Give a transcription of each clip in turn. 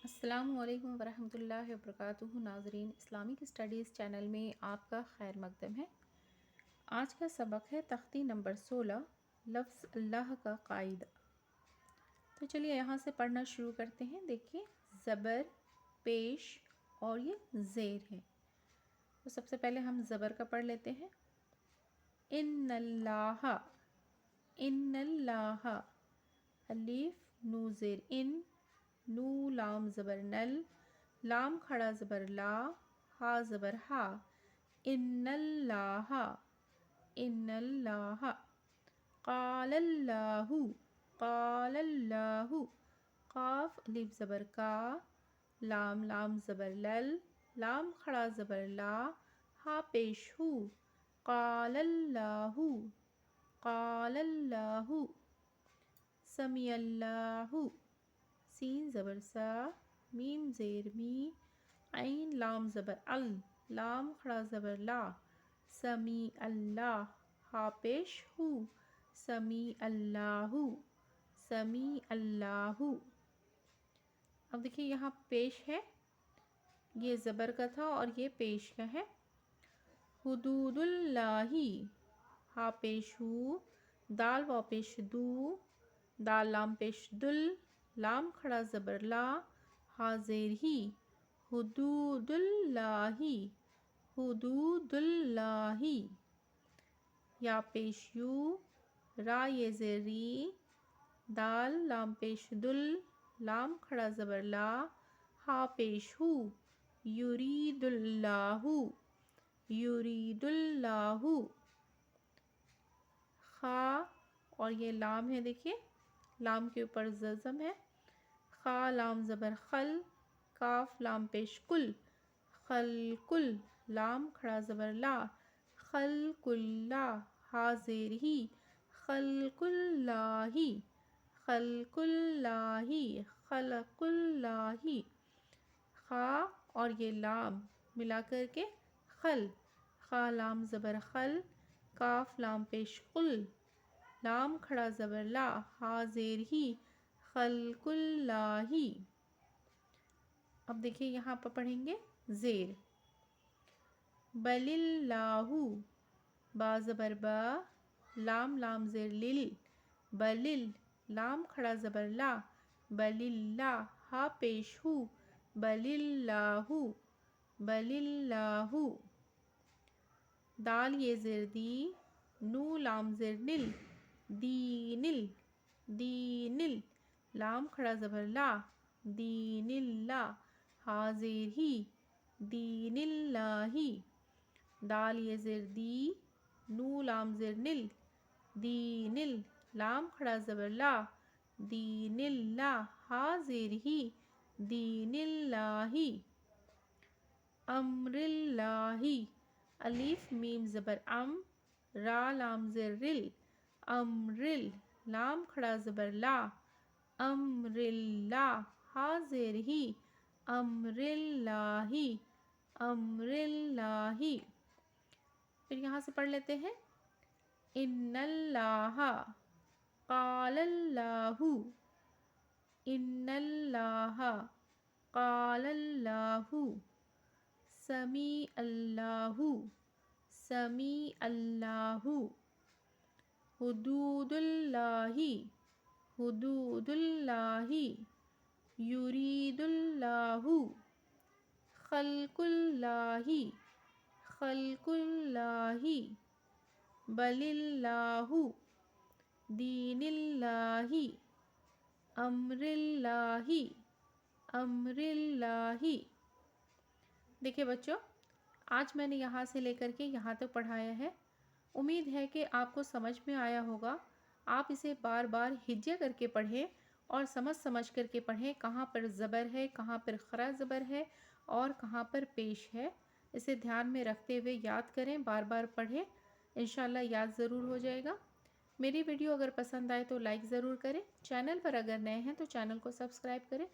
السلام علیکم ورحمۃ اللہ وبرکاتہ ناظرین، اسلامک اسٹڈیز چینل میں آپ کا خیر مقدم ہے۔ آج کا سبق ہے تختی نمبر 16، لفظ اللہ کا قاعدہ۔ تو چلیے یہاں سے پڑھنا شروع کرتے ہیں۔ دیکھیے، زبر، پیش اور یہ زیر ہے۔ تو سب سے پہلے ہم زبر کا پڑھ لیتے ہیں۔ ان اللہ، ان اللہ، الف نو زیر ان، نو لام زبر نل، لام کھڑا زبر لا، ہا زبر ہا، ان اللہ، ان اللہ۔ قال اللہ، قال اللہ، قاف الف زبر کا، لام لام زبر لل، لام کھڑا زبر لا، ہا پیش ہو، قال اللہ، قال اللہ۔ سمیع اللہ، سین زبر سا، میم زیر می، عین لام زبر ال، لام کھڑا زبر لا، سمیع اللہ، ہا پیش ہو، سمیع اللہ، سمیع اللہ۔ اب دیکھیے یہاں پیش ہے، یہ زبر کا تھا اور یہ پیش کا ہے۔ حدود اللہ، ہا پیش ہو، دال وا پیش دو، دال لام پیش دل، لام کھڑا زبر لا، ہا زیر ہی، حدود اللہ، حدود اللہ۔ یا پیش یو، را یہ زیر ری، دال لام پیش دل، لام کھڑا زبر لا، ہا پیش ہو، یرید اللہ، یرید اللہ۔ خا اور یہ لام ہے، دیکھیے لام کے اوپر ززم ہے۔ خا لام زبر خل، کاف لام پیش کل، خلق، لام کھڑا زبر لا، خلق اللہ، ہا زیر ہی، خلق اللہ، خلق اللہ، خلق اللہ۔ خا اور یہ لام ملا کر کے خل، خا لام زبر خل، کاف لام پیش قل، لام کھڑا زبر لا، ہا زیر ہی، خلق اللہ۔ اب دیکھیے یہاں پر پڑھیں گے زیر۔ بل اللہ، با زبر با، لام لام زیر لل، بلل، لام کھڑا زبر لا، بل اللہ، ہا پیش ہو، بل اللہ، بل اللہ۔ دال یہ زیر دی، نو لام زیر نل، دینل، دینل، لام کھڑا زبر لا، دین اللہ، ہا زیر ہی، دین اللہ۔ دال یہ زیر دی، نو لام زیر نل، دینل، لام کھڑا زبر لا، دین اللہ، ہا زیر ہی، دین اللہ۔ امر اللہ، الف میم زبر ام، را لام زیر رل، امرل، لام کھڑا زبر لا، امر اللہ، ہا زیر ہی، امر اللہ، امر اللہ۔ پھر یہاں سے پڑھ لیتے ہیں۔ ان اللہ، قال اللہ، ان اللہ، قال اللہ۔ سمیع اللہ، سمیع اللہ۔ حدود اللہ، حدود اللہ۔ یرید اللہ، خلق اللہ، خلق اللہ۔ بل اللہ، دین اللہ، امر اللہ، امر اللہ۔ دیکھیں بچوں، آج میں نے یہاں سے لے کر کے یہاں تک پڑھایا ہے۔ امید ہے کہ آپ کو سمجھ میں آیا ہوگا۔ آپ اسے بار بار ہجے کر کے پڑھیں اور سمجھ کر کے پڑھیں، کہاں پر زبر ہے، کہاں پر خرا زبر ہے اور کہاں پر پیش ہے۔ اسے دھیان میں رکھتے ہوئے یاد کریں، بار بار پڑھیں، انشاءاللہ یاد ضرور ہو جائے گا۔ میری ویڈیو اگر پسند آئے تو لائک ضرور کریں، چینل پر اگر نئے ہیں تو چینل کو سبسکرائب کریں۔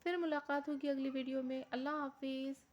پھر ملاقات ہوگی اگلی ویڈیو میں۔ اللہ حافظ۔